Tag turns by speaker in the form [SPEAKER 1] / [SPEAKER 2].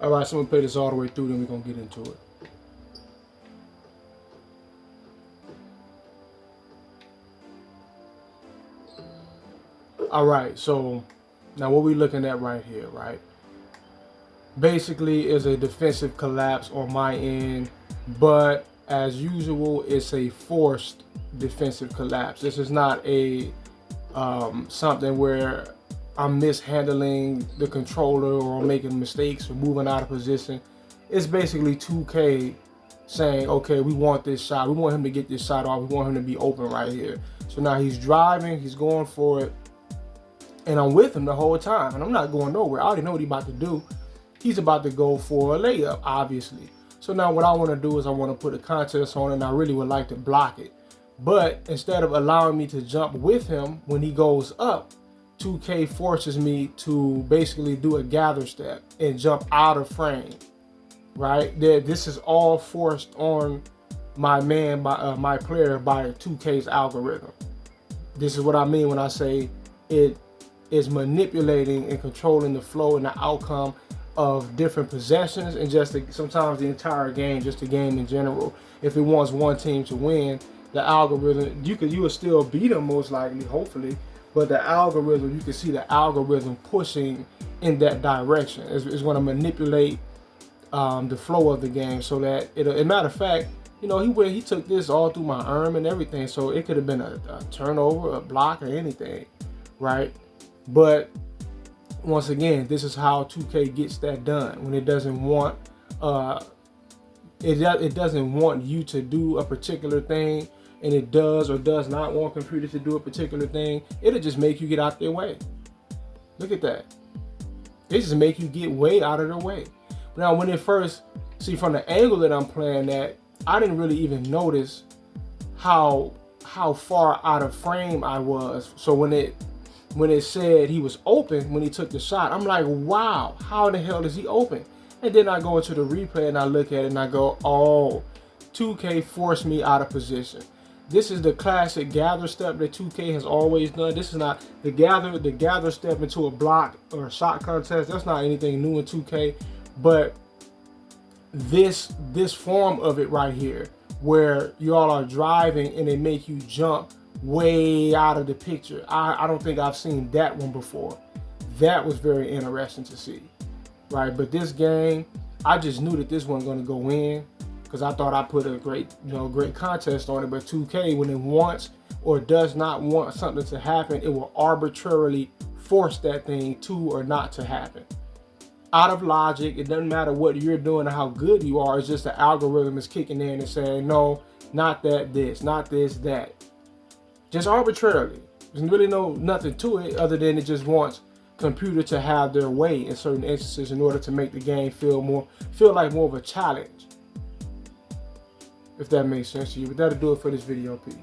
[SPEAKER 1] All right, so I'm gonna play this all the way through, then we're gonna get into it. All right, so now what we're looking at right here, right? Basically is a defensive collapse on my end, but as usual, it's a forced defensive collapse. This is not a something where I'm mishandling the controller or making mistakes or moving out of position. It's basically 2K saying, okay, we want this shot. We want him to get this shot off. We want him to be open right here. So now he's driving, he's going for it, and I'm with him the whole time. And I'm not going nowhere. I already know what he's about to do. He's about to go for a layup, obviously. So now what I want to do is I want to put a contest on it, and I really would like to block it. But instead of allowing me to jump with him when he goes up, 2K forces me to basically do a gather step and jump out of frame, right? This is all forced on my man, my player, by 2K's algorithm. This is what I mean when I say it is manipulating and controlling the flow and the outcome of different possessions and just sometimes the entire game, just the game in general. If it wants one team to win, the algorithm, you will still beat them most likely, hopefully, but the algorithm, you can see the algorithm pushing in that direction. It's going to manipulate the flow of the game so that as a matter of fact, you know, he took this all through my arm and everything, so it could have been a turnover, a block, or anything, right? But once again, this is how 2K gets that done when it doesn't want it doesn't want you to do a particular thing, and it does or does not want computers to do a particular thing. It'll just make you get out their way. Look at that. It just make you get way out of their way. Now, when it first, see, from the angle that I'm playing at, I didn't really even notice how far out of frame I was. So when it said he was open when he took the shot, I'm like, wow, how the hell is he open? And then I go into the replay and I look at it and I go, oh, 2K forced me out of position. This is the classic gather step that 2K has always done. This is not the gather step into a block or a shot contest. That's not anything new in 2K, but this form of it right here, where y'all are driving and they make you jump way out of the picture. I don't think I've seen that one before. That was very interesting to see, right? But this game, I just knew that this wasn't going to go in because I thought I put a great contest on it. But 2K, when it wants or does not want something to happen, it will arbitrarily force that thing to or not to happen. Out of logic, it doesn't matter what you're doing or how good you are. It's just the algorithm is kicking in and saying, no, not that, this, not this, that. Just arbitrarily. There's really nothing to it other than it just wants computer to have their way in certain instances in order to make the game feel like more of a challenge. If that makes sense to you. But that'll do it for this video. Peace.